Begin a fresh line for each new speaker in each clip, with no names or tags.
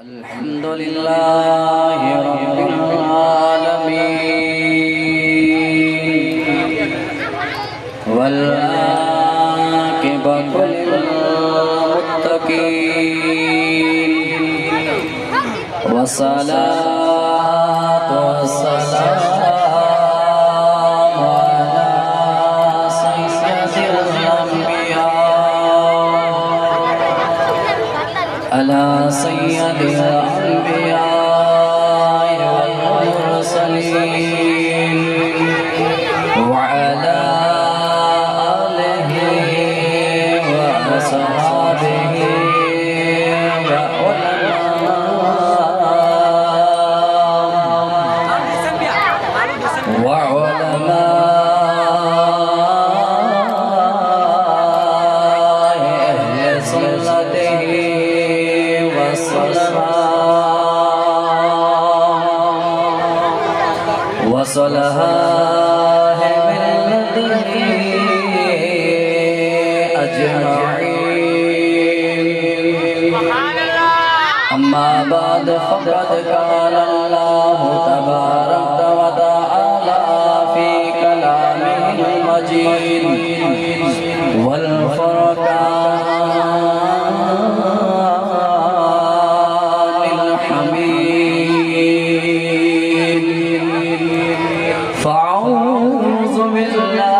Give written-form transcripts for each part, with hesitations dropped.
अल्हम्दुलिल्लाहि रब्बिल आलमीन वल आक़िबतु लिल मुत्तक़ीन वस्सलातु वस्सलामु अला सय्यदिल अंबिया वल मुरसलीन व अला आलिहि व असहाबिहि व वसलहा अजमईन अम्मा बाद फ़क़द क़ाल अल्लाहु तबारक व तआला फ़ी कलामिहिल मजीद वल फ़ुरक़ानिल हमीद फ़अऊज़ु बिल्लाहि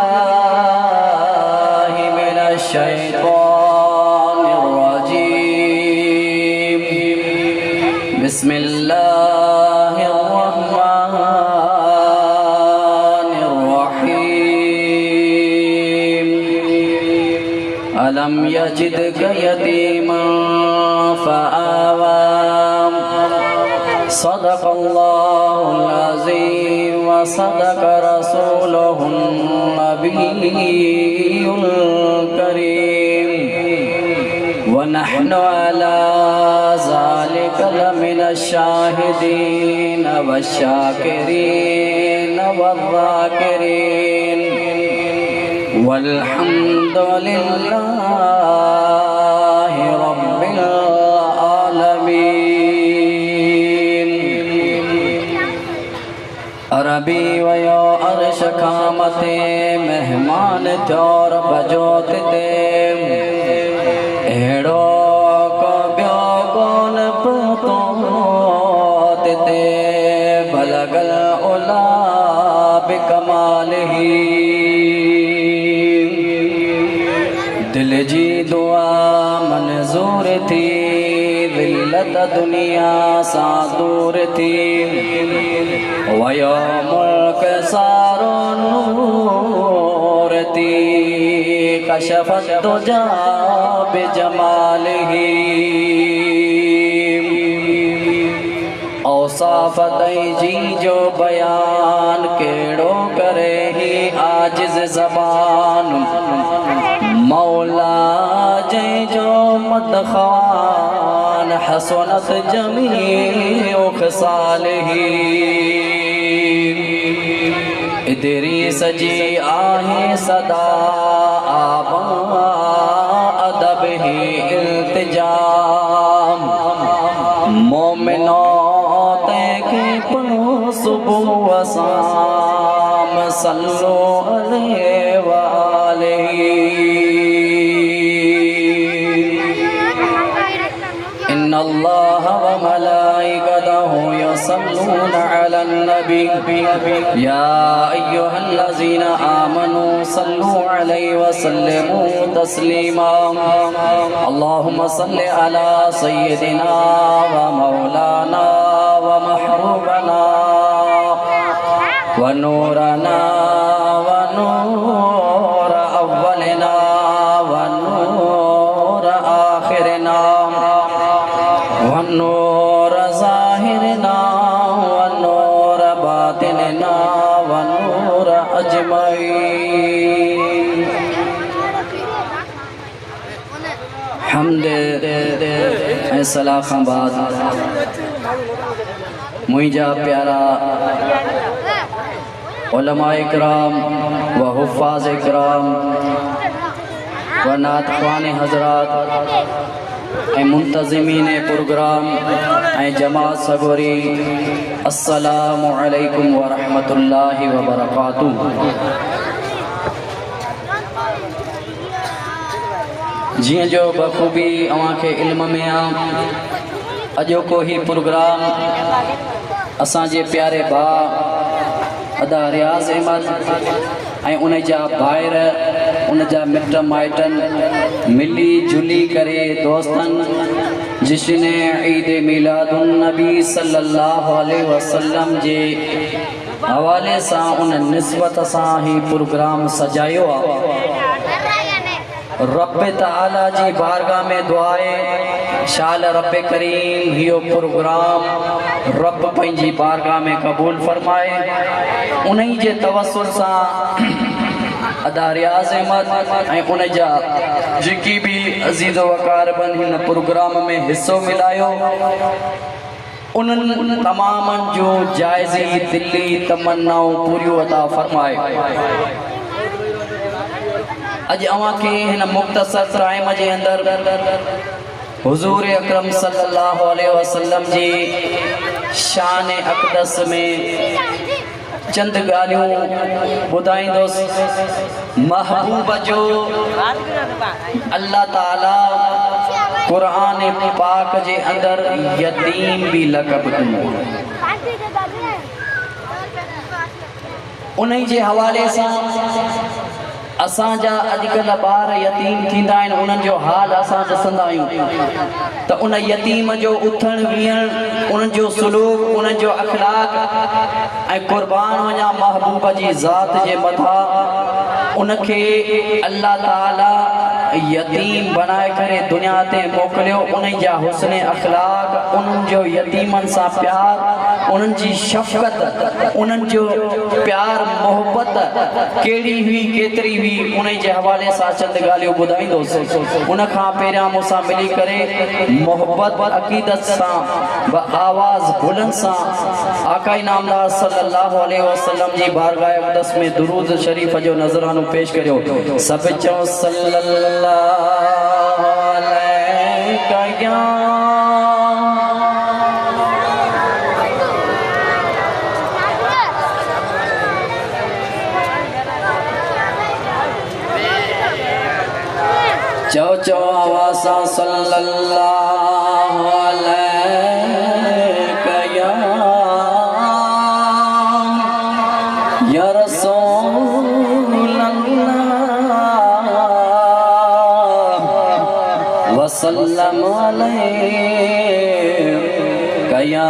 मिनश शैतानिर रजीम बिस्मिल्लाहिर रहमानिर रहीम अलम यजिदका यतीमन फ़आवा सदक़ल्लाहुल अज़ीम व सदक़ रसूलुहुन नबियुल करीम व नहनु अला ज़ालिका लमिनश शाहिदीन वश्शाकिरीन वज़्ज़ाकिरीन वल्हम्दुलिल्लाहि रब्बिल आलमीन। अरबी वयो अर्श खामते मेहमान त्योर बजोत दे एड़ो को ब्यो कोन पतोत दे बलगल उला बिकमालिही दिल जी दुआ मंजूर थी दिल्लत दुनिया सा दूर थी वयो मुल्क सारो नूर थी कशफत दुजा बिजमालिही औसाफ जी जो बयान केड़ो करे ही आजिज ज़बान मौला जय जो मदखान हसनत जमीउ खसालिही इदरीस जी आहे सदा आबा अदब ही इल्तिजाम मोमिनो तैके पढ़ो सुबह व शाम सल्लो अलैहि व आलिही इन्नल्लाह व मलाइकतहु युसल्लूना अलन नबी या अय्युहल्लज़ीना आमनू सल्लू अलैहि व सल्लिमू तस्लीमा अल्लाहुम्मा सल्लि अला सय्यिदिना व मौलाना व महबूबना व नूरना व नूर अव्वलिना व नूर आखिरिना व नूर ज़ाहिरिना व नूर बातिनिना व नूर अजमईन। हमद ऐं सलाह खां बाद मुंहिंजा प्यारा उलमा इकराम व हुफ़ाज़ इकराम व नात ख़्वान हज़रात मुंतज़िमीन प्रोग्राम जमात सगोरी अस्सलामु अलैकुम व रहमतुल्लाहि व बरकातुहू। जियां जो बखूबी अवां खे इल्म में आ, अॼोको ही प्रोग्राम असांजे प्यारे भाउ अदा रियाज़ अहमद ऐं उन जा भाइर उन जा मिट माइटनि मिली जुली करे दोस्तनि जिशन ईद मिलादुन नबी सल्लल्लाहु अलैहि वसल्लम जे हवाले सां उन निस्बत सां ही प्रोग्राम सजायो आहे। रब ताला जी बारगाह में दुआ है शाल रब करीम हियो प्रोग्राम रब पंहिंजी बारगाह में कबूल फरमाए। उन्हीं जे तवस्सुल सां अदा रियाज़ अहमद ऐं उन जा जेकी भी अज़ीज़ वकारबन हिन प्रोग्राम में हिस्सो मिलायो उन्हनि तमामनि जो जाइज़ी दिली तमन्नाऊं पूरियूं अता फरमाए। अज अवां खे हिन मुख्तसर टाइम जे अंदर हुजूर अकरम सल्लल्लाहु अलैहि वसल्लम जी शान अक़दस में चंद ॻाल्हियूं ॿुधाईंदुसि। महबूब जो अल्लाह ताला क़ुरान पाक जे अंदर यतीम भी लक़ब ॾिनो। उन्हीं जे हवाले सां असांजा अॼुकल्ह ॿार यतीम थींदा आहिनि, उन्हनि जो हाल असां ॾिसंदा आहियूं त उन यतीम जो उथण विहण, उन्हनि जो सुलूक, उन्हनि जो अखलाक ऐं क़ुर्बान वञा महबूब जी ज़ात जे मथां उनखे अल्लाह ताला यतीम बनाए करे दुनिया ते मोकिलियो। उन्हनि जा हुस्न अखलाक, उन्हनि जो यतीमनि सां प्यार, उन्हनि जी शफ़क़त, उन्हनि जो प्यार मोहब्बत कहिड़ी हुई केतिरी हुई, उन जे हवाले सां चंद ॻाल्हियूं ॿुधाईंदुसि। उन खां पहिरियां मूंसां मिली करे मोहब्बत अक़ीदत सां व आवाज़ बुलंद सां आका नामदार सल्लल्लाहु अलैहि वसल्लम जी बारगाह अक़दस में दुरूद शरीफ जो नज़रानो पेश करियो। सब चओ सल्लल्लाहु अलैहि चो चो आवाज़ सल्लल्लाहु अलैहि या रसूल अल्लाह वसल्लम अलैहि या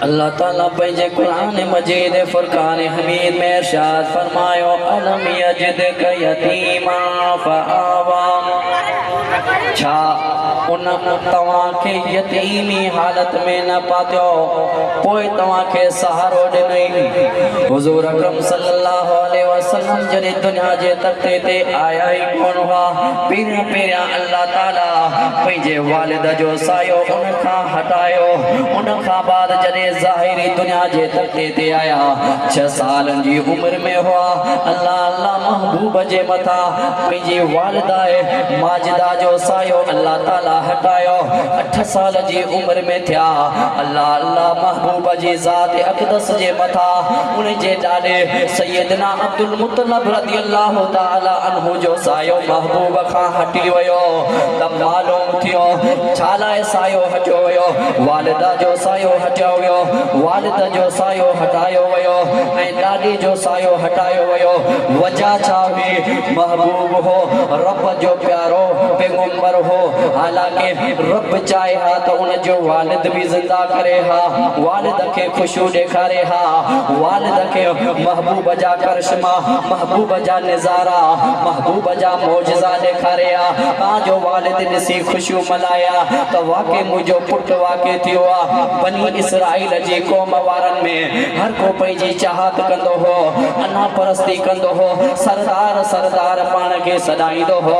अल्लाह ताला पंहिंजे क़ुरान मजीद फुरकान हमीद में इरशाद फरमायो अलम यजिदक यतीमा फआवा। छा उन तव्हां खे यतीमी हालत में न पातियो पोइ तव्हां खे सहारो ॾिनई। हुज़ूर अकरम सल्लल्लाहु अलैहि वसल्लम जॾहिं दुनिया जे तख़्ते ते आया ई कोन हुआ, पहिरियां पहिरियां अल्लाह ताला पंहिंजे वालिद जो सायो उन खां हटायो। उन खां बाद जॾहिं ज़ाहिरी दुनिया जे तख़्ते ते आया 6 सालनि जी उम्र में हुआ, अल्लाह महबूब जे मथां पंहिंजी वालिदा माजिदा जो सायो अल्लाह ताला हटायो। 8 साल जी उम्र में थिया, अल्लाह महबूब जी ज़ात अक़दस जे मथां उन जे ॾाॾे सैयदना अब्दुल मुत्तलिब रज़ियल्लाहु ताला अन्हु जो सायो महबूब खां हटी वियो त मालूम थियो छा लाइ सायो हटियो वियो। वालिदा जो सायो हटियो वियो, वालिद जो सायो हटायो वियो ऐं ॾाॾी जो सायो हटायो वियो। वजह छा हुई? महबूब हो, रब जो प्यारो पैगंबर हो। हालांकि रब चाहे हा त उन जो वालिद भी जिंदा करे हा, वालिद खे खुशू ॾेखारे हा, वालिद खे महबूब जा करिश्मा, महबूब जा नज़ारा, महबूब जा मौजज़ा ॾेखारे हा। तव्हांजो वालिद ॾिसी खुशियूं मल्हाया त वाक़ई मुंहिंजो पुटु वाक़ई थियो आहे। बनी इसराइल जी क़ौम वारनि में हर को पंहिंजी चाहत कंदो हो, अना परस्ती कंदो हो, सरदार सरदार पाण खे सॾाईंदो हो।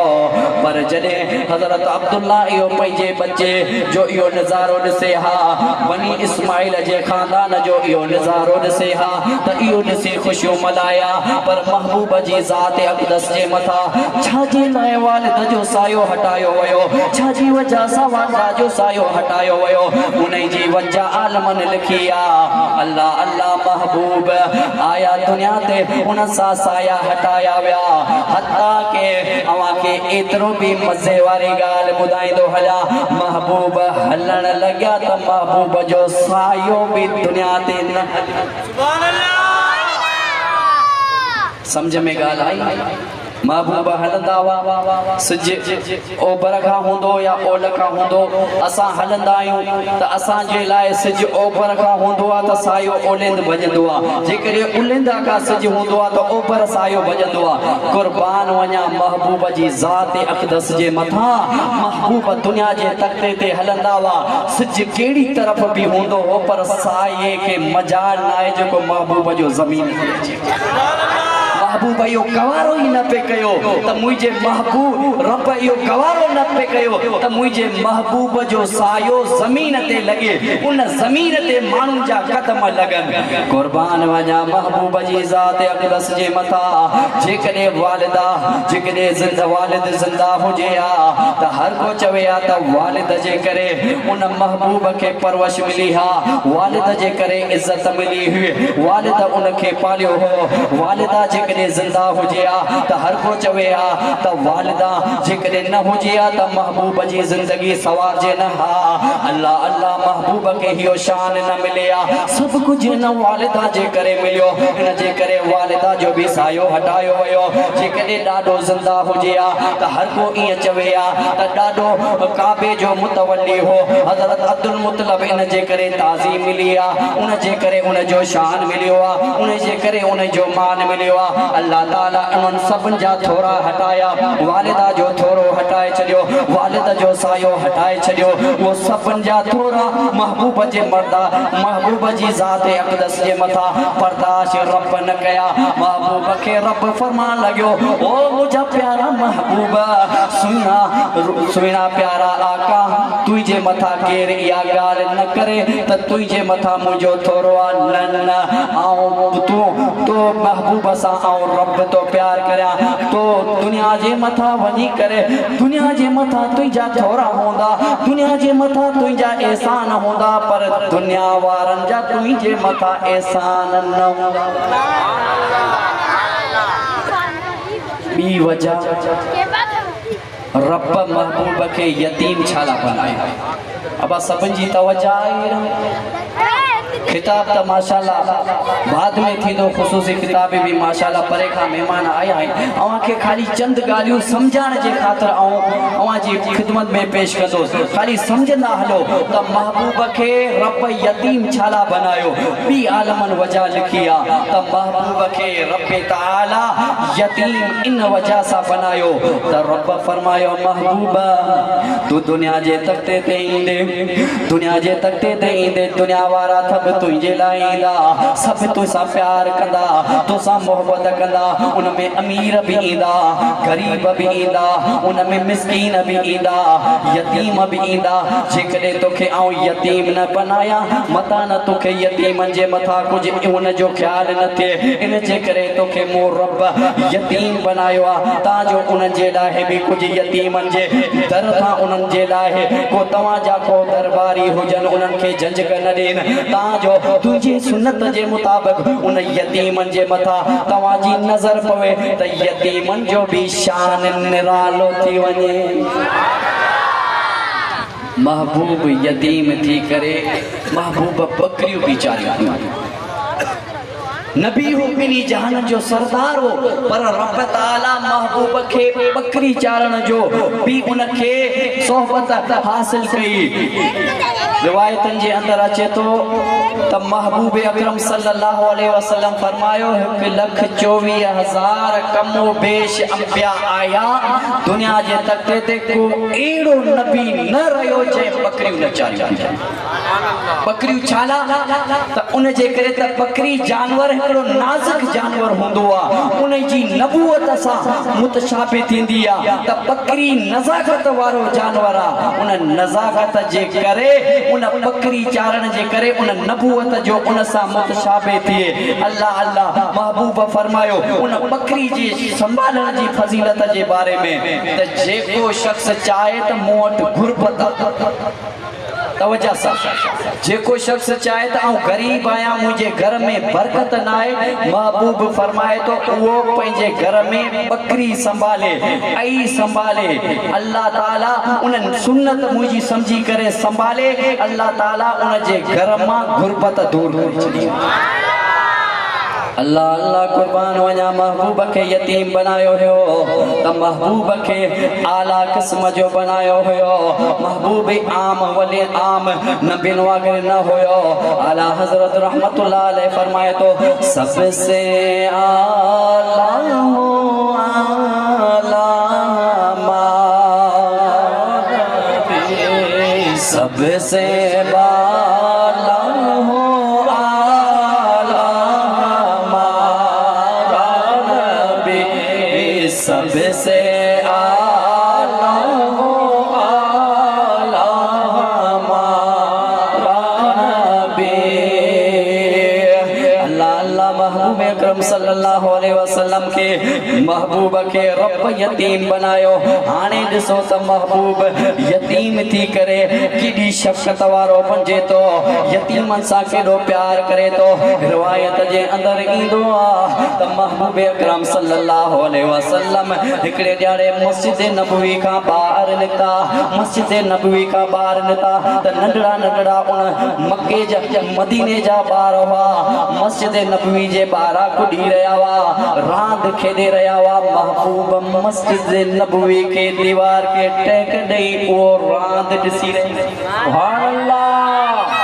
पर जॾहिं जॾहिं हज़रत अब्दुल्ला इहो पंहिंजे बच्चे जो इहो नज़ारो ॾिसे हा, बनी इस्माइल जे ख़ानदान जो इहो नज़ारो ॾिसे हा, त इहो ॾिसी ख़ुशियूं मल्हाया। पर महबूब जी ज़ात अक़दस जे मथां छाजे लाइ वालिद जो सायो हटायो वियो, छाजी वजह सां वालिदा जो सायो हटायो वियो, उन जी वजह आलमन लिखी आहे। अल्लाह अल्लाह महबूब आया दुनिया ते, उन सां साया हटाया विया। हत्ता के अवां खे एतिरो बि मज़े वारी ॻाल्हि ॿुधाईंदो हलिया, महबूब हलण लॻया त महबूब जो सायो बि दुनिया ते न हलियो। सुभान अल्लाह। समझ में ॻाल्हि आई? महबूब हलंदा हुआ, सिज ओभर खां हूंदो या ओल खां हूंदो, असां हलंदा आहियूं त असांजे लाइ सिज ओभर खां हूंदो आहे त सायो ओलिंद भॼंदो आहे, जेकॾहिं उलिंदा खां सिज हूंदो आहे त ओभर सायो भॼंदो आहे। क़ुर्बान वञा महबूब जी ज़ात अक़दस जे मथां, महबूब दुनिया जे तख़्ते ते हलंदा हुआ, सिज कहिड़ी तरफ़ बि हूंदो हो पर साये खे मजाल न आहे जेको महबूब जो ज़मीन ते अचे। महबूब इहो गवारो ई न पे कयो त मुंहिंजे महबूब रब इहो गवारो न पे कयो त मुंहिंजे महबूब जो सायो ज़मीन ते लॻे, उन ज़मीन ते माण्हुनि जा क़दम लॻनि। क़ुर्बान वञा महबूब जी ज़ात अक़दस जे मथां। जेकॾहिं वालिदा जेकॾहिं वालिद ज़िंदा हुजे हा त हर को चवे हा त वालिद जे करे उन महबूब खे परवश मिली हा, वालिद जे करे इज़त मिली हुई, वालिद उनखे पालियो हो। वालिदा जेकॾहिं ज़िंदा हुजे हा त हर को चवे हा त वालिदा जेकॾहिं न हुजे हा त महबूब जी ज़िंदगी सवारजे न हा। अल्लाह अल्लाह महबूब खे इहो शान न मिले हा, सभु कुझु न वालिदा जे करे मिलियो, इन जे करे वालिदा जो बि सायो हटायो वियो। जेकॾहिं ॾाढो ज़िंदा हुजे हा त हर को ईअं चवे हा त ॾाढो काबे जो मुतवली हो, हज़रत अब्दुल मुतलब, इन जे करे ताज़ीम मिली आहे, उन जे करे उन जो शान मिलियो आहे, उन जे करे उन जो मान मिलियो आहे। अल्लाह ताला उन सभिनि जा थोरा हटाया, वालिदा जो थोरो हटाए छॾियो, वालिद जो सायो हटाए छॾियो, वो सभिनि जा थोरा महबूब जे मर्दा महबूब जी ज़ात अक़दस जे मथां बर्दाश्त रब न कया। महबूब खे रब फरमान लॻियो, ओ मुंहिंजा प्यारा महबूब, सुहिणा प्यारा आका, तुंहिंजे मथां केरु इहा ॻाल्हि न करे त तुंहिंजे मथां मुंहिंजो थोरो आहे, न न, ऐं तूं महबूब सां रब तो प्यार करिया, तो दुनिया जे मथां वञी करे दुनिया जे मथां तुंहिंजा थोरा हूंदा, दुनिया जे मथां तुंहिंजा एहसान हूंदा, पर दुनिया वारनि जा तुंहिंजे मथां एहसान न हूंदा। ॿी वजह रब महबूब खे यतीम छाला बनायो। अब सभिनि जी तवज्जो आहे। खिताब तो माशाल्लाह बाद में थी दो, ख़ुसूसी किताब भी माशाल्लाह परे खां मेहमान आया आहिनि। अवां खे खाली चंद ॻाल्हियूं सम्झाइण जे ख़ातिर अवां जी ख़िदमत में पेश कंदुसि। खाली सम्झंदा हलो त महबूब खे रब यतीम छाला बनायो। ॿी आलमन वजह लिखी आहे त महबूब खे रब ताला यतीम इन वजह सां बनायो त रब फरमायो, महबूब तू दुनिया जे तख़्ते ते ईंदे, दुनिया जे तख़्ते ते ईंदे दुनिया वारा थब तुझे लाइ ईंदा, सभु तोसां प्यार कंदा, तोसां मोहब्बत कंदा। उनमें अमीर भी ईंदा, गरीब भी ईंदा, उनमें मिस्कीन भी ईंदा, यतीम भी ईंदा। जेकॾहिं तोखे आऊं यतीम न बनाया, मता न तोखे यतीमनि जे मथां कुझु उन जो ख़्यालु न थिए, इन जे करे तोखे मूं रब यतीम बनायो आहे, ताजो उन्हनि जे लाइ बि कुझु यतीमनि जे दर तां उन्हनि जे लाइ को तव्हांजा को दरबारी हुजनि, उन्हनि खे झंझक न ॾियनि, ताजो तुझे सुन्नत जे मुताबिक़ उन यतीमन जे मथा तवाजी नजर पवे त यतीमन जो भी शान निरालो थी वने। महबूब यतीम थी करे महबूब बकरियों भी चारियूं, नबी हो बिनी जहान जो सरदार हो, पर रब ताला महबूब के बकरी चारण जो भी उनके सोहबत हासिल कई। रिवायतन जे अंदर अचे तो त महबूब अकरम सल्लल्लाहु अलैहि वसल्लम फरमायो, 1,24,000 कमो बेश अंबिया आया, दुनिया जे तख़्ते ते को एड़ो नबी न रहियो जे बकरियूं न चारियूं। बकरी छाला त उन जे करे त बकरी जानवर हिकड़ो नाज़ुक जानवर हुंदो आ उन जी नबूवत सा मुतशाबे थींदी आ त बकरी नज़ाकत वारो जानवर आ उन नज़ाकत जे करे उन बकरी चारण जे करे उन नबूवत जो उन सा मुतशाबे थिए अल्लाह अल्लाह महबूब फरमायो उन बकरी जी संभालण जी फजीलत जे बारे में त जेको शख्स चाहे त मूं वटि घुरबत तवज्जो सा जेको शख्स चाहे त आऊं गरीब आया मुझे घर में बरकत ना है महबूब फरमाए तो वो पंहिंजे घर में बकरी संभाले आई संभाले अल्लाह ताला उन सुन्नत मुझी समझी करे संभाले अल्लाह ताला उन जे घर मां गुरबत दूर करे छॾी अल्लाह अल्लाह कुर्बान वञा महबूब के यतीम बनायो हो त महबूब के आला किस्म जो बनायो हो महबूब आम वली आम नबीन वगैरह न होयो आला हजरत रहमतुल्लाह अलैह फरमाए तो सबसे आला हो आला सबसे बाला हो सबसे आला हो आला हमारा नबी अल्लाह अल्लाह महबूब अकरम सल्लल्लाहु अलैहि वसल्लम के महबूब के रब यतीम बनायो हाने ॾिसो त महबूब यतीम थी करे केॾी शफ़क़त वारो बणिजे तो यतीमन सां केॾो प्यार करे तो रिवायत जे अंदर ईंदो आहे त महबूब अकरम सल्लल्लाहु अलैहि वसल्लम हिकड़े ॾियारे मस्जिद नबवी का ॿाहिरि निकिता मस्जिद नबवी का ॿाहिरि निकिता त नंढड़ा नंढड़ा उन मके जा मदीने जा ॿार हुआ मस्जिद नबवी जे ॿाहिरां कुॾी रहिया हुआ रांदि खेॾे रहिया हुआ महबूब मस्जिद नबवी के दीवार के टेक ॾेई उहो रांदि ॾिसी रही सुभान अल्लाह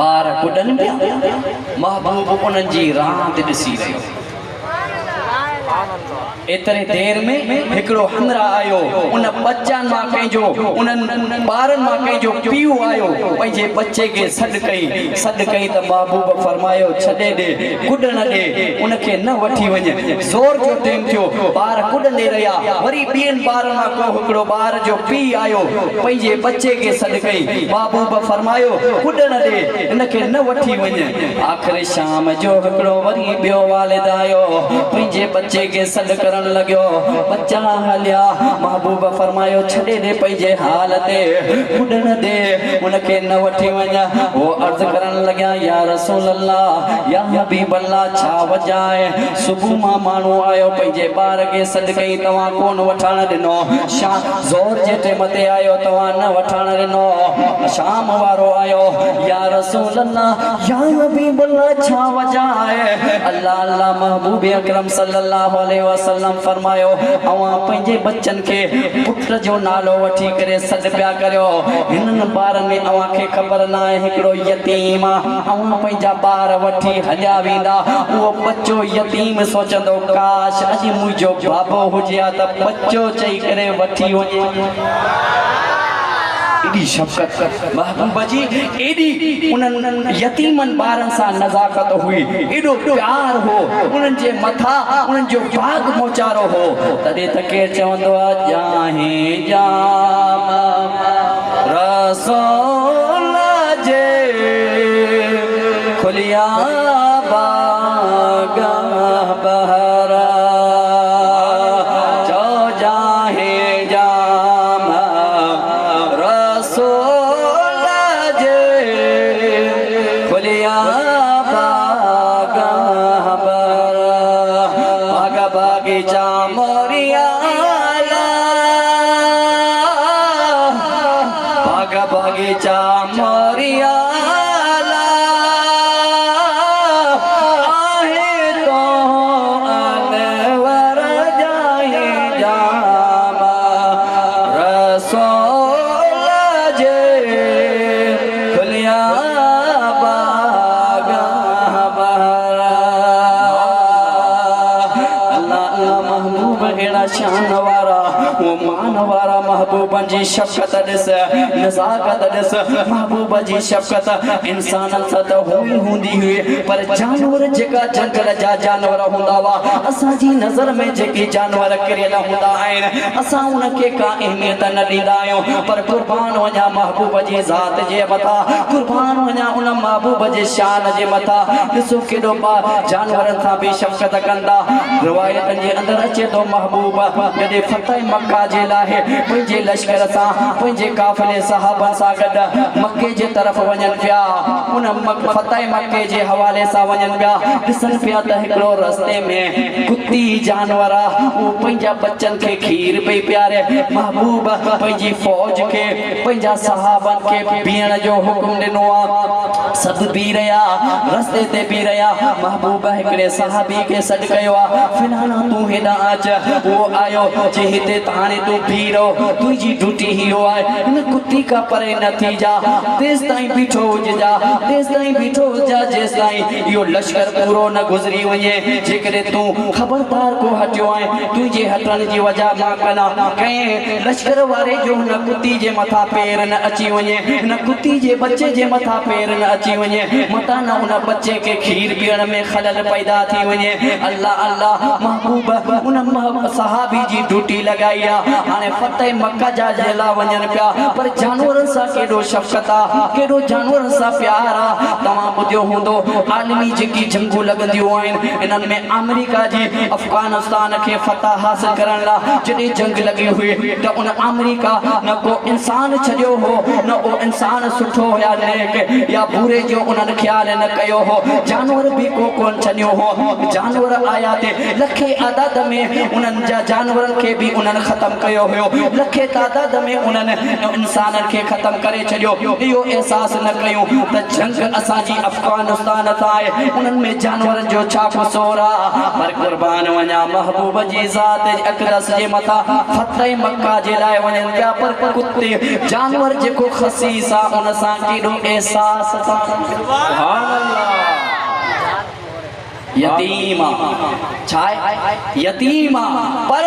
ॿार कुॾनि पिया महबूब उन्हनि जी रांदि ॾिसी रहियो एतरे देर में हिकड़ो हमरा आयो उन बच्चन मां कंहिंजो उन्हनि ॿारनि मां कंहिंजो पीउ आयो पंहिंजे बच्चे के सॾ कई त महबूब फरमायो छॾे ॾे कुॾण ॾे उनखे न वठी वञे ज़ोर जो टाइम थियो ॿार कुॾंदे रहिया वरी ॿियनि ॿारनि मां को हिकड़ो ॿार जो पीउ आयो पंहिंजे बच्चे के सॾ कई महबूब फरमायो कुॾण ॾे इनखे न वठी वञे आख़िर शाम जो हिकड़ो वरी ॿियो वालिद आयो पंहिंजे बच्चे के सॾ करण लॻियो बच्चा हलिया महबूब फरमायो छॾे ॾे पंहिंजे हाल ते कुॾण ॾे उनखे न वठी वञा वो अर्ज़ करण लॻिया या रसूल अल्लाह या हबीब अल्लाह छा वजह आहे सुबुह मां माण्हू आयो पंहिंजे ॿार खे सॾ कई तव्हां कोन वठण ॾिनो ज़ोर जे टाइम ते आयो तव्हां न वठण ॾिनो शाम वारो आयो या रसूल अल्लाह या हबीब अल्लाह छा वजह आहे अल्लाह अल्लाह महबूब अकरम सल्लल्लाहु अलैहि वसल्लम फरमायो अवां पंहिंजे बच्चन के पुट जो नालो वठी करे सॾ पिया करियो हिननि ॿारनि में अवां खे ख़बर न आहे हिकिड़ो यतीम आहे अवां पंहिंजा ॿार वठी हलिया वेंदा उहो बच्चो यतीम सोचंदो काश अॼु मुंहिंजो बाबो हुजे हा त बच्चो चई करे वठी वञे एडी शफ़क़त महबूब जी एडी उन्हनि यतीमन ॿारनि सां नज़ाकत हुई एडो प्यार हो उन्हनि जे मथा उन्हनि जो बाग मोचारो हो तॾहिं त केरु चवंदो आहे जाहे जाम रसूल जे खुलिया बाग बहरा चो जाहे जाम रसूल जे खुलिया बाग बहरा बाग बागीचा मोरिया बाग बागीचा मोरिया महबूब महबूब हेड़ा शान वारा वो मान वारा महबूबन जी शफ़क़त ॾिस नज़ाकत ॾिस महबूब जी शफ़क़त इंसान सां त हूंदी हुई पर जानवर जेका जंगल जा जानवर हूंदा हुआ असांजी नज़र में जेके जानवर किरियल हूंदा आहिनि असां उनखे का अहमियत न ॾींदा आहियूं पर कुर्बान वञा महबूब जी ज़ात जे मथां कुर्बान वञा उन महबूब जे शान जे मथां ॾिसो केॾो जानवरनि सां बि शफ़क़त कंदा रिवायतनि जे अंदरि अचे थो महबूब जॾहिं फतह मक्का जे लाइ पंहिंजे लश्कर सां पंहिंजे काफ़िले सहाबनि सां गॾु मके जे तरफ़ वञनि पिया उन फतह मके जे हवाले सां वञनि पिया ॾिसनि पिया त हिकिड़ो रस्ते में कुती जानवर उहो पंहिंजा बच्चनि खे खीर पई पियारे महबूब पंहिंजी फ़ौज खे पंहिंजा सहाबनि खे बीहण जो हुकुम ॾिनो आहे सभु बीह रहिया रस्ते ते बीह रहिया महबूब हिकिड़े सहाबी खे सॾु कयो आहे फिलहाल तूं हेॾां अच उहो आयो जे हिते हाणे तूं बीह रहो तुंहिंजी ड्यूटी इहो आहे हिन कुती खां परे न थी जा तेसि ताईं बीठो हुजजा तेसि ताईं बीठो हुजजा जेसि ताईं इहो लश्कर पूरो न गुज़री वञे जेकॾहिं तूं ख़बरदार को हटियो आहे तुंहिंजे हटण जी वजह मां कना कंहिं लश्कर वारे जो हुन कुती जे मथां पेर न अची वञे हिन कुती जे बच्चे जे मथां पेर न अची वञे मता न उन बच्चे खे खीर पीअण में खलल पैदा थी वञे अल्लाह अल्लाह महबूब उन सहाबी जी ड्यूटी लॻाई आहे हाणे फतह मक्का जा जेला वञनि पिया पर जानवरनि सां केॾो शफ़क़त आहे केॾो जानवरनि सां प्यार आहे तव्हां ॿुधियो हूंदो आलमी जेकी जंगूं लॻंदियूं आहिनि इन्हनि में अमेरिका जी अफ़गानिस्तान खे फतह हासिल करण लाइ जॾहिं जंग लॻी हुई त उन अमेरिका न को इंसान छॾियो हो न उहो इंसान सुठो या नेक या बुरे जो उन्हनि ख़्याल न कयो हो जानवर बि को कोन छॾियो हो जानवर आया ते लखे आदाद में उन्हनि जा जानवरनि खे बि उन्हनि ख़तमु कयो हुयो लखे तादाद में उन्हनि इंसाननि खे ख़तमु करे छॾियो इहो अहसासु न कयूं त जंग असांजी अफ़गानिस्तान सां आहे उन्हनि में जानवरनि जो छा क़सूर आहे पर कुर्बान वञा महबूब जी ज़ात अक़दस जे मथां फतह मक्का जे लाइ वञनि पिया पर कुते जानवर जेको ख़सीस आहे उन सां केॾो अहसासु सुभान अल्लाह यतीम छा यतीम पर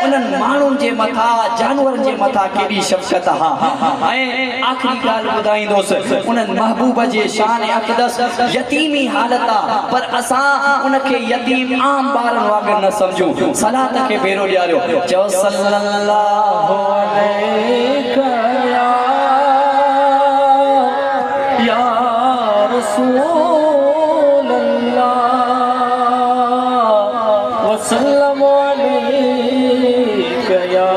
उन्हनि माण्हुनि जे मथां जानवरनि जे मथां केॾी शफ़क़त आहे ऐं आख़िरी ॻाल्हि ॿुधाईंदुसि उन्हनि महबूब जे शान अक़दस यतीमी हालत आहे पर असां उनखे यतीम आम ॿारनि वांगुरु न सम्झूं सलात खे भेरो ॾियारियो चओ सल्लल्लाहु अलैहि या रसूल सल्लम अलैका या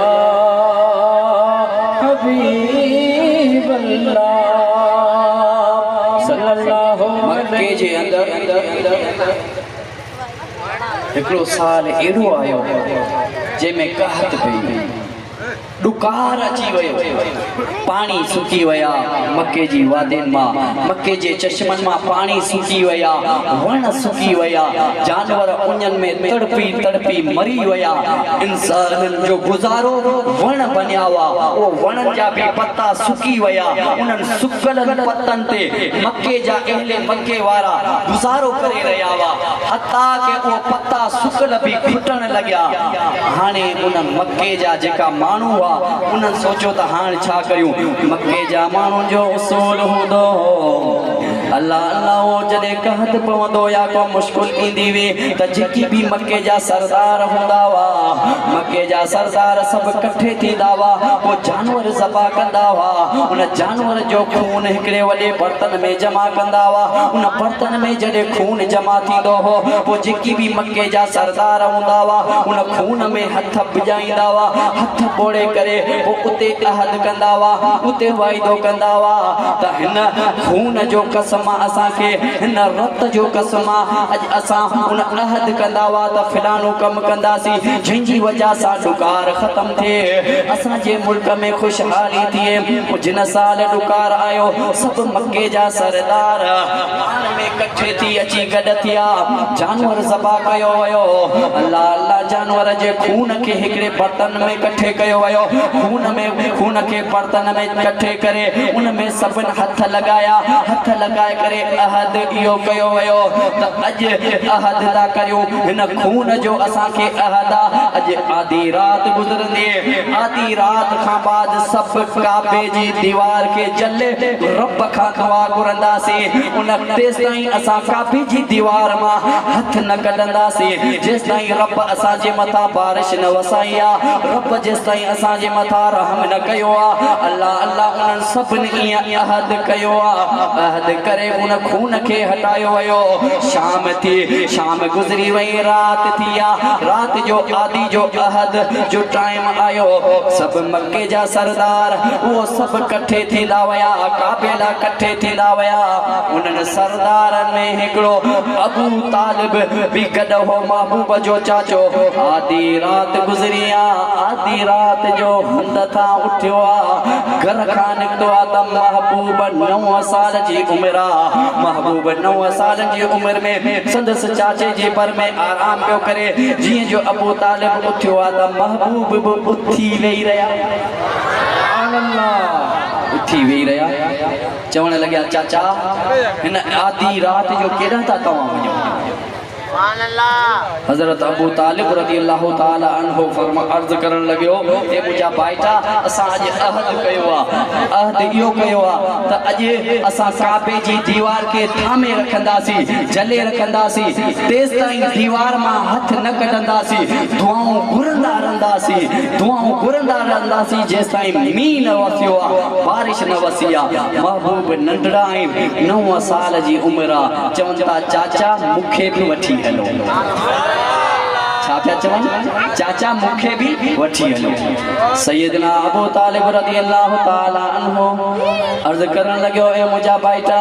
हबीब अल्लाह सल्लल्लाहु मक्के जे अंदर हिकिड़ो साल एॾो आयो जंहिंमें कहत पई ॾुकार अची वियो पाणी सुकी विया मके जी वादियुनि मां मके जे चश्मनि मां पाणी सुकी विया वण सुकी विया जानवर उन्हनि में तड़पी तड़पी मरी विया इंसाननि जो गुज़ारो वण बनिया हुआ उहो वणनि जा बि पता सुकी विया उन्हनि सुकलनि पतनि ते मके जा अहले मके वारा गुज़ारो करे रहिया हुआ हता के उहो पता सुकल बि घुटण लॻिया हाणे उन मके जा जेका माण्हू हुआ उन्हनि सोचियो त हाणे छा करियूं मके जा माण्हुनि जो उसूल हूंदो अल्लाह अल्लाह जॾहिं कहत पवंदो या को मुश्किल ईंदी हुई त जेकी बि मके जा सरदार हूंदा हुआ मके जा सरदार सभु इकट्ठे थींदा हुआ पोइ जानवर ज़बा कंदा हुआ उन जानवर जो खून हिकिड़े वॾे बर्तन में जमा कंदा हुआ उन बर्तन में जॾहिं खून जमा थींदो हो पोइ जेकी बि मके जा सरदार हूंदा हुआ उन खून में हथ भिॼाईंदा हुआ हथ ॿोड़े करे पोइ उते अहद कंदा हुआ उते वाइदो कंदा हुआ त हिन खून जो कसम असांखे हिन रत जो कसम अॼु असां उन अहद कंदा हुआ त फिलानो कमु कंदासीं जंहिंजी वजह सां ॾुकार ख़तमु थिए असांजे मुल्क में ख़ुशहाली थिए जिन साल ॾुकार आयो सभु मके जा सरदार पाण में इकट्ठे थी अची गॾु थिया जानवर ज़बा कयो वियो अल्लाह अल्लाह जानवर जे खून खे हिकिड़े बर्तन में इकट्ठे कयो वियो खून खे बर्तन में इकट्ठे करे उन में सभिनि हथ लॻाया लाए करे अहद इहो कयो वियो त अॼु अहद था करियूं हिन खून जो असांखे अहद आहे। अॼु आधी रात गुज़रंदी आधी रात खां बाद सभु काबे जी दीवार के जले रब खां दुआ घुरंदासीं उन तेसिताईं असां काबे जी दीवार मां हथ न कढंदासीं जेसिताईं रब असांजे मथां बारिश न वसाई आहे रब जेसिताईं असांजे मथां रहम न कयो आहे। अल्लाह अल्लाह उन्हनि सभिनी ईअं अहद कयो आहे अहद करे उन खून खे हटायो वियो। शाम थी शाम गुज़री वई रात थी आहे रात जो आदि जो अहद जो टाइम आयो सभु मके जा सरदार उहो सभु कठे थींदा विया काबे लाइ कठे थींदा विया। उन्हनि सरदारनि में हिकिड़ो अबू तालिब बि गॾु हो महबूब जो चाचो। आधी रात गुज़री आहे आधी रात जो हंध था उथियो आहे घर खां निकितो आहे त महबूब 9 साल जी उमिरि आहे। महबूब 9 साल जी उमिरि में संदसि चाचे जे बर में आराम पियो करे जीअं जो अबू तालिब उथियो आहे त महबूब बि उथी वेही रहिया उथी वेही रहिया चवण लॻिया चाचा हिन आधी रात जो केॾां था तव्हां वञो। हज़रत अबू तालिब रज़ी अल्लाह ताला अन्हु फरमा अर्ज़ करण लॻियो हे मुंहिंजा भाइटा असां अॼु अहद कयो आहे अहद इहो कयो आहे त अॼु असां काबे जी दीवार खे थामे रखंदासीं जले रखंदासीं तेसिताईं दीवार मां हथ न कढंदासीं दुआऊं घुरंदा रहंदासीं जेसिताईं मींहुं न वसियो आहे बारिश न वसी आहे। महबूब नंढड़ा आहिनि 9 साल जी उमिरि आहे चवनि था चाचा मूंखे बि वठी हलो छा पिया चवनि चाचा मूंखे बि वठी हलो। सैयदना अबू तालिब रज़ी अल्लाह ताला अन्हु अर्ज़ करण लॻियो ए मुंहिंजा भाइटा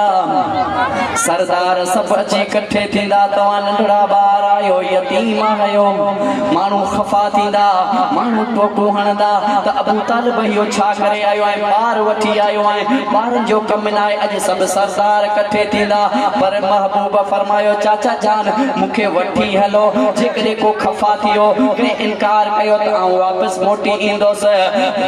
सरदार सभु अची कठे थींदा तव्हां नंढड़ा ॿार आहियो यतीम आहियो माण्हू ख़फ़ा थींदा माण्हू टोकू हणंदा त अबू तालिब इहो छा करे आयो आहे ॿार वठी आयो आहे ॿारनि जो कमु न आहे अॼु सभु सरदार कठे थींदा पर महबूब फरमायो चाचा जान मूंखे वठी हलो जेकॾहिं को खफ़ा थियो कंहिं इनकार कयो त आउं वापसि मोटी ईंदुसि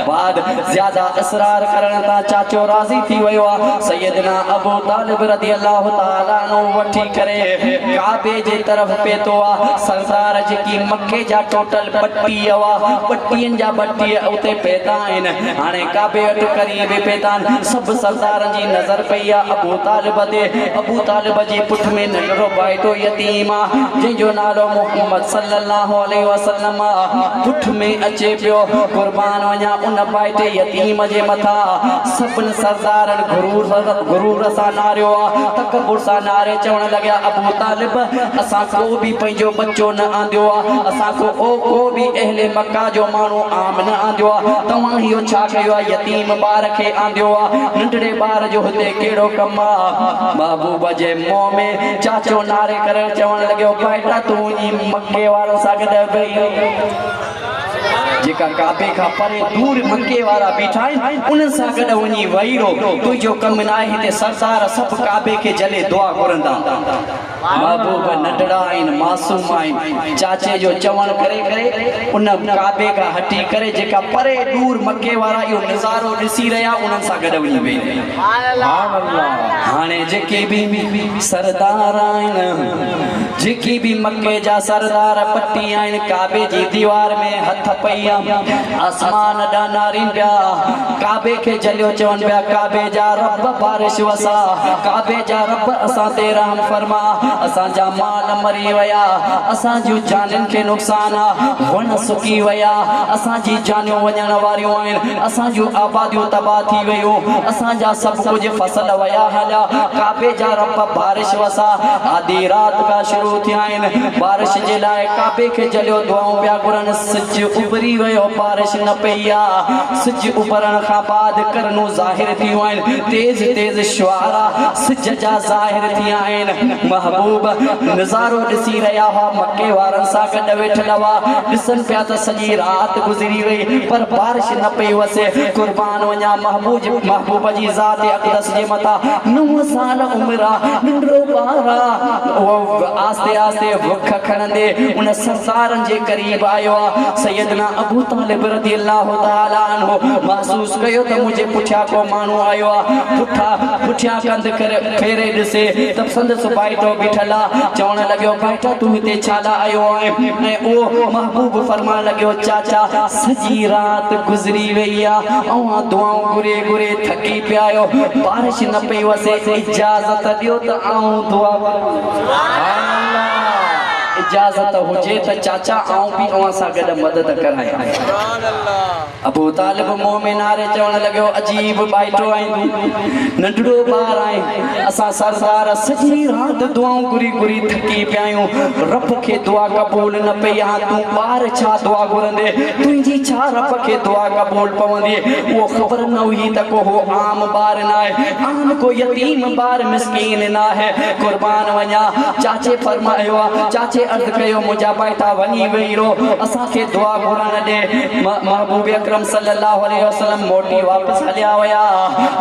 बाद ज़्यादा इसरार करण तां चाचो राज़ी थी वियो आहे। सैयदना अबू तालिब रज़ी अल्लाह ताला अन्हु वठी करे काबे जे तरफ़ पेतो आहे। सरदार जेकी मके जा टोटल 32 हुआ 32 जा 32 उते पेता आहिनि हाणे काबे वटि करीब पेता आहिनि सभु सरदारनि जी नज़र पई आहे अबू तालिब ते। अबू तालिब जे पुठ में नंढड़ो भाइटो यतीम आहे जंहिंजो नालो मुहम्मद सल्लल्लाहु अलैहि वसल्लम पुठ में अचे पियो कुर्बान वञा उन भाइटे यतीम जे मथां सभिनी सरदारनि गुरूर सां नारियो आहे तकबुर सां नारे चवण लॻिया अबू तालिब असां को बि पंहिंजो बच्चो न आंदियो आहे असां को बि अहले मक्का जो माण्हू आम न आंदियो आहे तव्हां इहो छा कयो आहे यतीम ॿार खे आंदियो आहे नंढड़े ॿार जो हिते कहिड़ो कमु आहे। महबूब जे मुंहं में चाचो नारे करे चवण लॻियो भाइटा तूं मके वारो सां गॾु भई जेका काबे खां परे दूर मके वारा बीठा आहिनि उन्हनि सां गॾु वञी वेही रहो तुंहिंजो कमु न आहे हिते सरदार सभु काबे खे जले दुआ घुरंदा। महबूब नंढड़ा आहिनि मासूम आहिनि चाचे जो चवण करे करे उन काबे खां हटी करे जेका परे दूर मके वारा इहो नज़ारो ॾिसी रहिया उन्हनि सां गॾु वञी वेही हाणे जेके बि सरदार आहिनि जेकी भी मक्के जा सरदार पट्टी आहिनि काबे जी दीवार में हथ पई आसमान ॾांहुं नारीनि पिया काबे खे जलियो चवनि पिया काबे जा रब बारिश वसा काबे जा रब असां ते रहम फरमा असांजा माल मरी विया असांजूं जानियुनि खे नुक़सान आहे वण सुकी विया असांजी जानियूं वञण वारियूं आहिनि असांजूं आबादियूं तबाह थी वियूं असांजा सभु कुझु फसल विया हलिया काबे जा रब बारिश वसा आधी रात खां शुरू थिया आहिनि बारिश जे लाइ काबे खे जलियो दुआऊं पिया घुरनि सिज उभरी वियो बारिश न पई आहे सिज उभरण खां बाद करनूं ज़ाहिर थियूं आहिनि तेज़ तेज़ शुआरा सिज जा ज़ाहिर थिया आहिनि महबूब महबूब नज़ारो ॾिसी रहिया हुआ मके वारनि सां गॾु वेठल हुआ ॾिसनि पिया त सॼी राति गुज़री वई पर बारिश न पई वसे कुर्बान वञा महबूब जी ज़ात अक़दस जे मथां 9 साल उमिरि आहे नंढड़ो ॿार आहे उहो आस्ते आस्ते बुख खणंदे उन सरदारनि जे क़रीब आयो आहे सैयदना अबू तालिब रज़ियल्लाहु ताला अन्हु महसूस कयो त मुंहिंजे पुठियां को माण्हू आयो आहे पुठियां कंध करे फेरे ॾिसे त संदसि भाइटो बीठल आहे चवण लॻियो भाइटा तूं हिते छा लाइ आयो आहे ऐं उहो महबूब फरमाइण लॻियो चाचा सॼी राति गुज़री वई आहे ऐं दुआऊं घुरे घुरे थकी पिया आहियो बारिश न पई वसे इजाज़त ॾियो त आऊं दुआ इजाज़त हुजे त चाचा आऊं बि अवां सां गॾु मदद करायां अबू तालिब मोमिन हारे चवण लॻियो अजीब बाइटो आहीं नंढड़ो ॿार आहीं असां सरदार सॼी राति दुआऊं घुरी घुरी थकी पिया आहियूं रब खे दुआ क़बूल न पई आहे तूं ॿार छा दुआ घुरंदे तुंहिंजी छा रब खे दुआ क़बूल पवंदी उहो ख़बर न हुई त को हो आम ॿार न आहे आम को यतीम ॿार मिस्कीन न आहे कुर्बान वञा चाचे फरमायो आहे चाचे अर्ज़ कयो मुंहिंजा बाइटा वञी वेही रहो असांखे दुआ घुरण ॾे महबूब अकरम सल्लल्लाहु अलैहि वसल्लम मोटी वापसि हलिया विया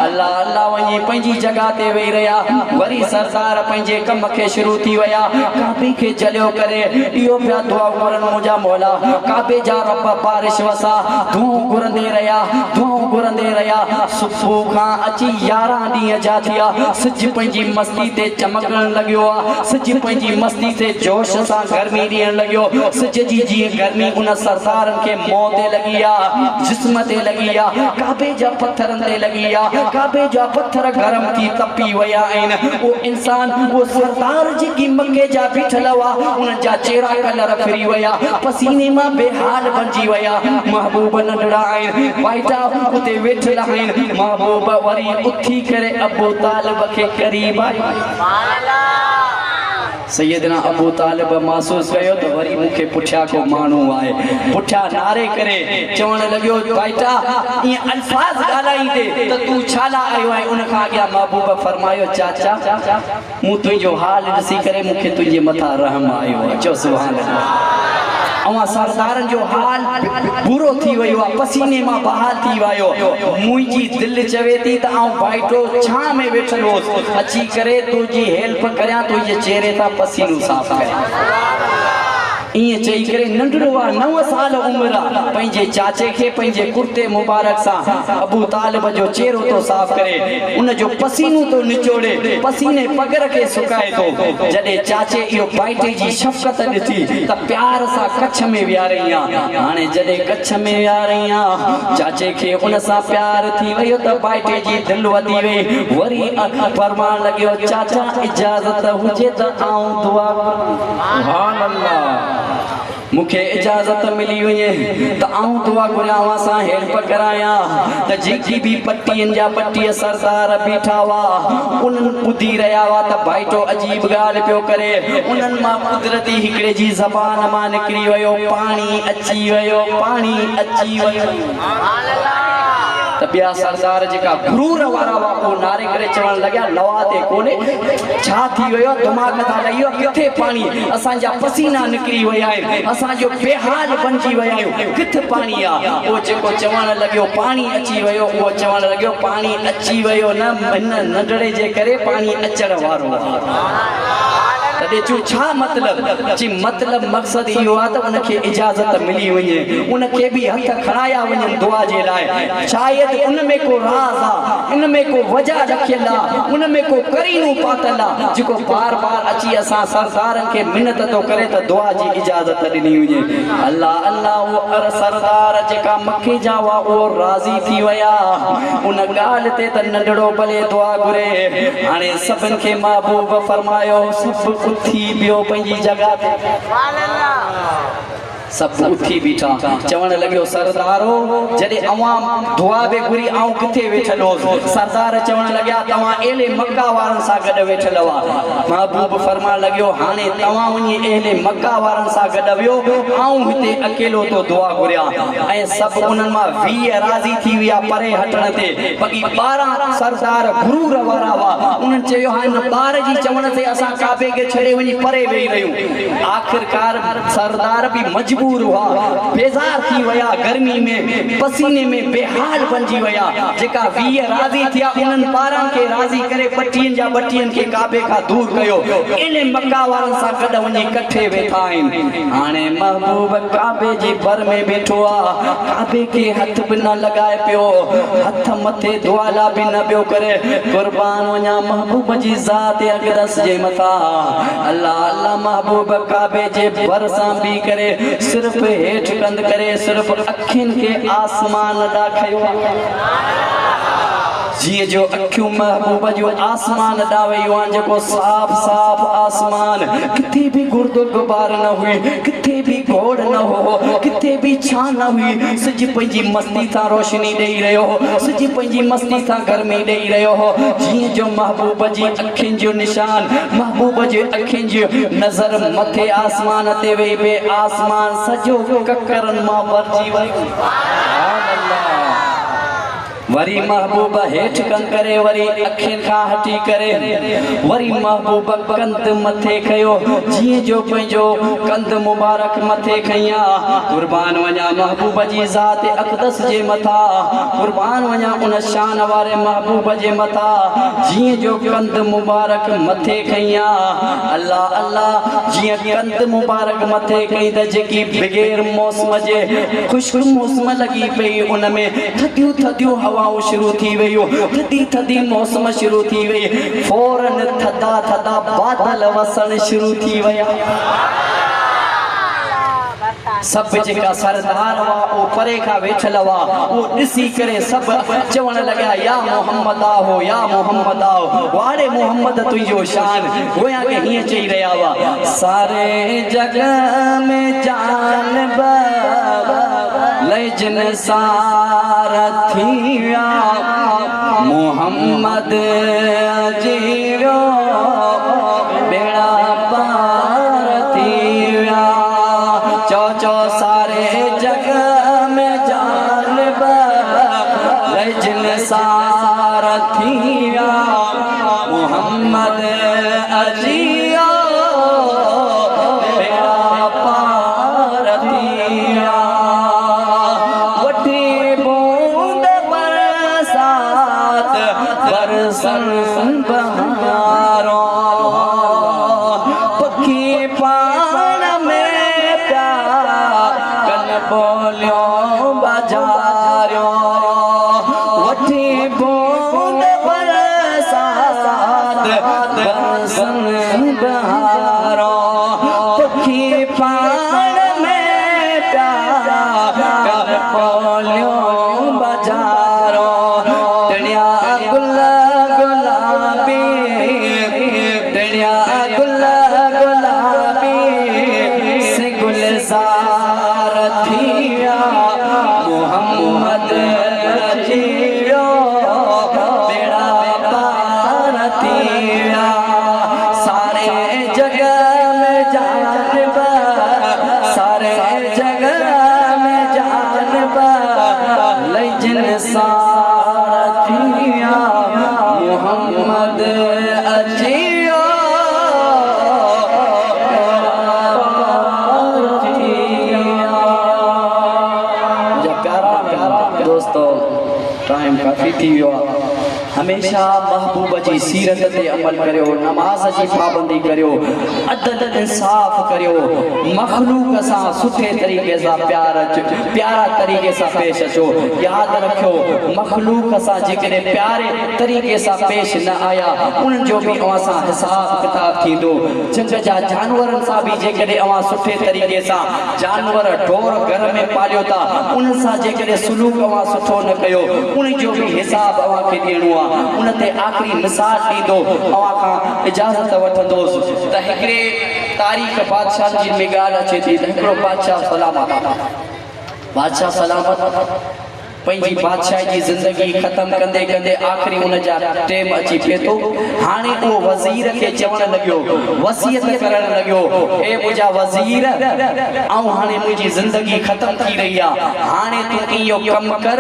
अल्लाह अल्लाह वञी पंहिंजी जॻह ते वेही रहिया वरी सरदार पंहिंजे कम खे शुरू थी विया काबे खे जलियो करे इहो पिया दुआ घुरनि मुंहिंजा मौला काबे जा रब बारिश वसा दुआऊं घुरंदे रहिया सुबुह खां अची 11 ॾींहं जा थिया सिज पंहिंजी मस्ती ते चमकण लॻियो आहे सिज पंहिंजी मस्ती ते जोश सां गर्मी ॾियण लॻियो सिज जी जीअं गर्मी उन सरदारनि खे मुंहं ते लॻी आहे जिस्म ते लॻी आहे काबे जा पत्थरनि ते लॻी आहे काबे जा पत्थर गरम थी तपी विया आहिनि उहो इंसान उहो सरदार जेकी मके जा बीठल हुआ उन्हनि जा चेहरा कलर फिरी विया पसीने मां बेहाल बणिजी विया महबूब नंढड़ा आहिनि बाइटा उते वेठल आहिनि महबूब वरी उथी करे अबू तालिब खे क़रीब आयो सैयदना अबू तालिब महसूस कयो त वरी मूंखे पुठियां को माण्हू आहे पुठियां नारे करे चवण लॻियो बाइटा ईअं अल्फाज़ ॻाल्हाईंदे त तूं छा लाइ आयो आहे उन खां अॻियां महबूब फरमायो चाचा मूं तुंहिंजो हाल ॾिसी करे मूंखे तुंहिंजे मथां रहम आयो आहे चओ सुभान अल्लाह अवां सरदारनि जो हाल बुरो थी वियो आहे पसीने मां बहाल थी वियो मुंहिंजी दिलि चवे थी त आउं भाइटो छां में वेठल हुउसि अची करे तुंहिंजी हेल्प करियां तुंहिंजे चेहरे तां पसीनो साफ़ करियां ईअं चई करे नंढड़ो आहे 9 साल उमिरि आहे पंहिंजे चाचे खे पंहिंजे कुर्ते मुबारक सां अबू तालिब जो चेहरो तो साफ़ करे उन जो पसीनो तो निचोड़े पसीने पगर खे सुकाए थो जॾहिं चाचे इहो बाइटे जी शफ़क़त ॾिठी त प्यार सां कच्छ में विहारई आहे हाणे जॾहिं कच्छ में विहारई आहे चाचे खे उन सां प्यार थी वियो त बाइटे जी दिलि वधी वई वरी फरमाइण लॻियो चाचा इजाज़त हुजे त आऊं दुआ सुभान अल्लाह मूंखे इजाज़त मिली वञे त आऊं दुआ घुरियां सां हेल्प करायां त जेकी बि पट्टियुनि जा पट्टीअ सरदार बीठा हुआ उन्हनि ॿुधी रहिया हुआ त भाइटो अजीब ॻाल्हि पियो करे उन्हनि मां कुदरती हिकिड़े जी ज़बान मां निकिरी वियो पाणी अची वियो त ॿिया सरदार जेका गुरूर वारा हुआ उहो नारे करे चवण लॻिया लवा ते कोन्हे छा थी वियो दिमाग़ था लही वियो किथे पाणी असांजा पसीना निकिरी विया आहिनि असांजो बेहाल बणिजी विया आहियूं किथे पाणी आहे उहो जेको चवण लॻियो पाणी अची वियो उहो चवण लॻियो पाणी अची वियो न हिन नंढड़े जे करे पाणी अचण वारो तॾहिं चूं छा मतिलबु जी मतिलबु मक़सदु इहो आहे त उनखे इजाज़त मिली वञे उनखे बि हथ खणाया वञनि दुआ जे लाइ शायदि उन में को राज़ आहे इन में को वजह रखियल आहे उन में को करीनो पातल आहे जेको बार बार अची असां सरदारनि खे मिनत थो करे त दुआ जी इजाज़त ॾिनी वञे अल्लाह अल्लाह उहो सरदार जेका मके जा हुआ उहो राज़ी थी विया उन ॻाल्हि ते त नंढड़ो भले दुआ घुरे हाणे सभिनि खे महबूब फरमायो सभु थी पियो पंहिंजी जॻह ते सब उठी बीठा चवण लॻियो सरदारो जॾहिं अवां दुआ बे घुरी आऊं किथे वेठल हो सरदार चवण लॻिया तव्हां एले मक्का वारनि सां गॾु वेठल हुआ महबूब फरमाइण लॻियो हाणे तव्हां वञी एले मक्का वारनि सां गॾु वियो आऊं हिते अकेलो तो दुआ घुरिया ऐं सभु उन्हनि मां 20 राज़ी थी विया परे हटण ते बाक़ी 12 सरदार गुरूर वारा हुआ उन्हनि चयो हाणे ॿार जी चवण ते असां काबे खे छॾे वञी परे वेही रहियूं आख़िरकार सरदार बि मजबूर हुआ बेज़ार थी वया गर्मी में पसीने में बेहाल बनजी वया जेका 20 राज़ी थिया उन्हनि 12 खे राज़ी करे पटियन जा बटियन खे काबे खां दूर कयो इन मक्का वारनि सां गॾु वञी इकट्ठे वेठा आहिनि हाणे महबूब काबे जी भर में बैठो आ काबे के हथ भी न लगाए पियो हथ मथे दुआला भी न पियो करे कुर्बान वञा महबूब जी ज़ात अक़दस जे मथा अल्लाह अल्लाह महबूब काबे जे भर सां भी करे सिर्फ हेठ कंद करे सिर्फ अखिन के आसमान दा खयो जी जो अखियों महबूब जो आसमान दावयो जो साफ साफ आसमान किथे भी गुर्दो गुबार न हुई किथे भी घोड़ न हो किथे भी छा न हुई सजी पंजी मस्ती था रोशनी दे रहो हो सजी पंजी मस्ती था गर्मी दे रहो हो जी जो महबूब जी अखिन जो निशान महबूब जो अखिन जो नजर मथे आसमान ते वे बे आसमान सजो ककरन मां भरजी वयो सुभान अल्लाह वरी महबूब हेठ कंद करे वरी अखिन खां हटी करे वरी महबूब कंद मथे खयो जी जो पंजो कंद मुबारक मथे खया कुर्बान वञा महबूब जी ज़ात अक़दस जे मथा कुर्बान वञा उन शान वारे महबूब जे मथा जी जो कंद मुबारक मथे खया अल्लाह अल्लाह जी कंद मुबारक मथे कई त जेकी बगैर मौसम जे खुशक मौसम लगी पई उन में थदियूं थदियूं हवा शुरू थी वही थदी थदी मौसम शुरू थी वही फौरन थदा थदा बादल वसण शुरू थी वया सब जेका सरदार वा ओ परे का वेठल वा ओ दिसी करे सब चवण लगा या मोहम्मद हो या मोहम्मद आओ वारे मोहम्मद तुझो शान गोया के हिय चई रहा वा सारे जग में जान लजन सारथिया मोहम्मद जीरो बेड़ा पार थिया चौ चौ सारे जग में जान लजन सारथिया मोहम्मद अजिया बेड़ा पार थिया बरसन बहारो पखी पान में प्यार कन बोलियो बजारो वठी बूंद बरसात बरसन बहारो पखी पान में प्यार कन बोलियो बजारो तनिया सारथिया मोहम्मद जियो बेड़ा पार थिया सारे जग में जानबा सारे जग में जानबा लजन सारथिया मोहम्मद अजियो टाइम काफ़ी थी वियो आहे हमेशा महबूब जी सीरत ते अमल करियो नमाज जी पाबंदी करियो अदल इंसाफ करियो मखलूक सां सुठे तरीक़े सां प्यारा तरीक़े सां पेश अचो याद रखियो मखलूक सां जेकॾहिं प्यारे तरीक़े सां पेश न आया उन्हनि जो बि अवां सां हिसाब किताब थींदो जंग जा जानवरनि सां बि जेकॾहिं अवां सुठे तरीक़े सां जानवर ढोर घर में पालियो था उन्हनि सां जेकॾहिं सुलूक अवां सुठो न कयो उन जो बि हिसाब अवां खे ॾियणो आहे उन ते आख़िरी मिसाल ॾींदो अवां खां इजाज़त वठंदोसि त हिकिड़े तारीख़ बादशाह जी में ॻाल्हि अचे थी त हिकिड़ो बादशाह सलामत पंहिंजी बादशाही जी ज़िंदगी ख़त्म कंदे कंदे आख़िरी उन जा टेम अची पिए थो। हाणे उहो वज़ीर खे चवण लॻियो, वसियत करण लॻियो, हे मुंहिंजा वज़ीर, ऐं हाणे मुंहिंजी ज़िंदगी ख़त्म थी रही आहे, हाणे तूं इहो कमु कर,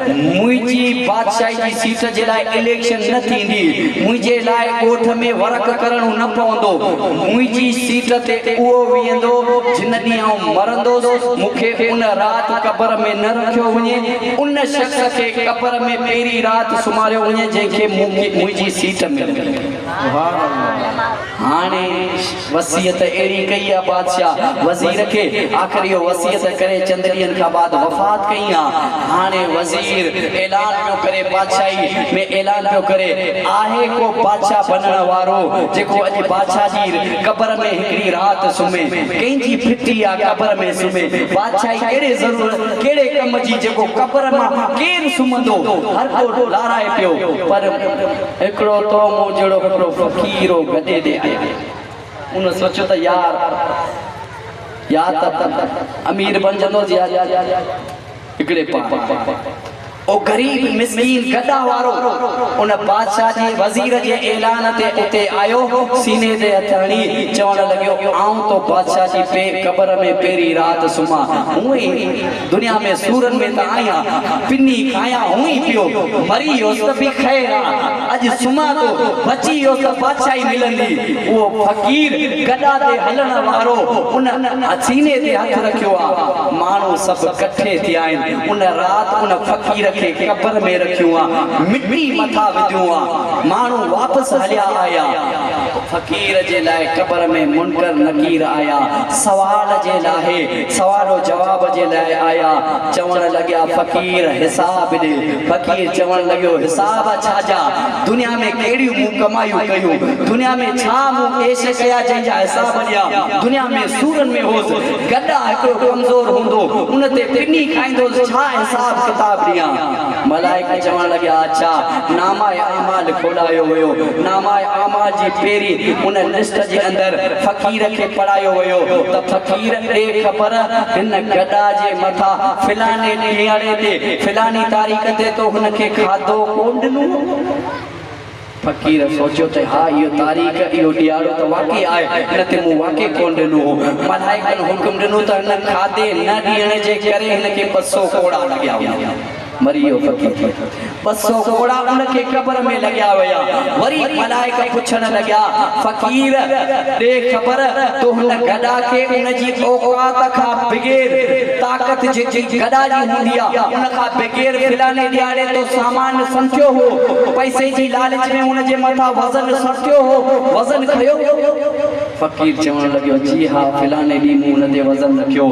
मुंहिंजी बादशाही जी सीट जे लाइ इलेक्शन न थींदी, मुंहिंजे लाइ ॻोठ में वर्क करणो न पवंदो, मुंहिंजी सीट ते उहो वेहंदो जिन ॾींहुं आउं मरंदुसि, मूंखे उन राति क़ब्र में न रखियो वञे, उन शख्स के कब्र में मेरी रात सुमारियो वञे जंहिंखे मुंहिंजी सीट मिले। हाणे वसियत अहिड़ी कई आहे बादशाह वज़ीर खे, आख़िर इहो वसियत करे चंद ॾींहंनि खां बाद वफ़ात कई आहे। हाणे वज़ीर ऐलान पियो करे, बादशाही में ऐलान पियो करे, आहे को बादशाह बनण वारो जेको अॼु बादशाह जी कब्र में हिकिड़ी राति सुम्हे, कंहिंजी फिटी आहे कब्र में सुम्हे, बादशाही कहिड़े ज़रूरत कहिड़े कम जी जेको कब्र केर सुमंदो, हर को लाराए पियो, पर हिकिड़ो तो मूं जहिड़ो हिकिड़ो फ़क़ीर गॾे ॾे आया। उन सोचियो त यार त अमीर बणजंदो हिकिड़े ओ गरीब मिस्कीन गदा वारो उन बादशाह जी वज़ीर जे ऐलान ते उते आयो, सीने ते हथ हणी चवण लॻियो, आऊं तो बादशाह जी कब्र में पहिरीं राति सुम्हां, हूं ई दुनिया में सूरन में त आहियां, पिनी खायां, हूं ई पियो, मरी वियोसि त बि ख़ैर आहे, अॼु सुम्हां तो बची वियोसि त बादशाही मिलंदी। उहो फ़क़ीर गदा ते हलण वारो उन सीने ते हथ रखियो आहे, माण्हू सभु कठे थिया आहिनि, उन राति उन फ़क़ीर कब्र में रखियो आहे, मिट्टी मथा विधियो आहे, माण्हू वापसि हलिया आया, फ़क़ीर जे लाइ कब्र में मुनकर नकीर आया, सवाल जे लाइ सवालो जवाब जे लाइ आया, चवण लॻिया फ़क़ीर हिसाब ॾे। फ़क़ीर चवण लॻियो, हिसाब छाजा, दुनिया में कहिड़ियूं मूं कमायूं कयूं, दुनिया में छा मूं ऐश कया जंहिंजा हिसाब ॾिया, दुनिया में सूरन में होसि, गॾा हिकिड़ो कमज़ोर हूंदो, उन ते पिनी खाईंदो, छा हिसाब किताब ॾियां। मलाइका चवण लॻिया, अच्छा नामाए आमाल खोलायो वियो, नामाए आमाल जी पहिरीं उन लिस्ट जे अंदरि फ़क़ीर खे पढ़ायो वियो त फ़क़ीर ॾे ख़बर हिन गॾा जे मथां फिलाने ॾियारे ते फिलानी तारीख़ ते तो हुनखे खाधो कोन ॾिनो। फ़क़ीर सोचियो त हा इहो तारीख़ इहो ॾियारो त वाक़ई आहे, न ते मूं वाक़ई कोन ॾिनो। मलाइकनि हुकुम ॾिनो त हिन खाधे न ॾियण जे करे हिनखे 200 कोड़ा लॻिया हुआ, मरी वियो फ़क़ीर, 200 कोड़ा उनखे कब्र में लॻिया विया। वरी मलाइका पुछण लॻिया, फ़क़ीर ॾे ख़बर तो हुन गॾा खे उनजी औकात खां बग़ैर, ताक़त जेकी गॾा जी हूंदी आहे उन खां बग़ैर फिलाने ॾियारे तो सामान संथियो हो, पैसे जी लालच में उन जे मथां वज़न संथियो हो, वज़न खयो। फ़क़ीर चवण लॻियो, जी हा फिलाने ॾींहुं मूं उन ते वज़न रखियो।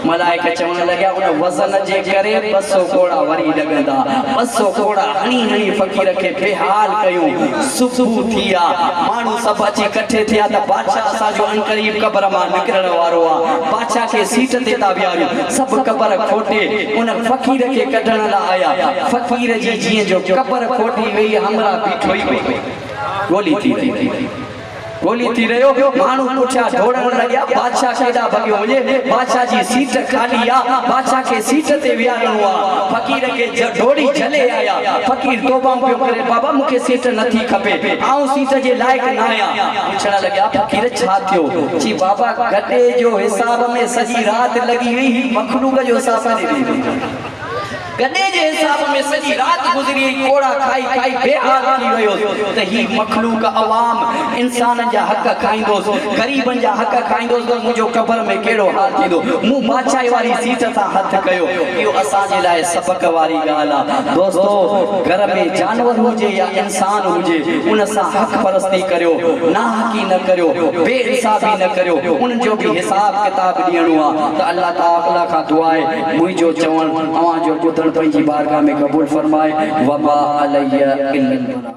मलाइका चवण लॻिया, उन वज़न जे करे 200 कोड़ा वरी लॻंदा, 200 कोड़ा हणी हणी फ़क़ीर खे बेहाल कयूं। सुबुह थी आहे, माण्हू सभु अची कठे थिया त बादशाह असांजो अनक़रीब कब्र मां निकिरण वारो आहे, बादशाह खे सीट ते था विहारियूं, सभु कब्र खोटे उन फ़क़ीर खे कढण लाइ आया। फ़क़ीर जी जीअं जो कब्र खोटी वेई हमरा बीठो ई गोली थी रहियो, माण्हू पुठियां दौड़ण लॻिया, बादशाह केॾा भॻियो वञे, बादशाह जी सीट ख़ाली आहे, बादशाह खे सीट ते विहारणो आहे। फ़क़ीर खे दौड़ी झले आया, फ़क़ीर तौबा पियो करे, बाबा मूंखे सीट नथी खपे, आऊं सीट जे लाइक़ न आहियां। पुछण लॻिया, फ़क़ीर छा थियो? जी बाबा गॾे जो हिसाब में सॼी राति लॻी वई, मखलूक जो हिसाब ॾिनी, गॾे जे हिसाब में सॼी राति गुज़री, कोड़ा खाई खाई बेहाल थी वियो त ही मखलूक अवाम इंसाननि जा हक़ खाईंदोसि, ग़रीबनि जा हक़ खाईंदोसि त मुंहिंजो कब्र में कहिड़ो हाल थींदो। मूं बादशाही वारी सीट सां हथ कयो, इहो असांजे लाइ सबक़ वारी ॻाल्हि आहे। दोस्तो, घर में जानवर हुजे या इंसान हुजे, उन सां हक़ परस्ती करियो, नाहक़ी न करियो, बेइंसाफ़ी न करियो, उन्हनि जो बि हिसाब किताब ॾियणो आहे। त अल्लाह ताला खां दुआ आहे, मुंहिंजो चवणु अव्हां जो ॿुधणु पंहिंजी बारगाह में क़बूल फरमाए। वबा अलैया इल्लल बला।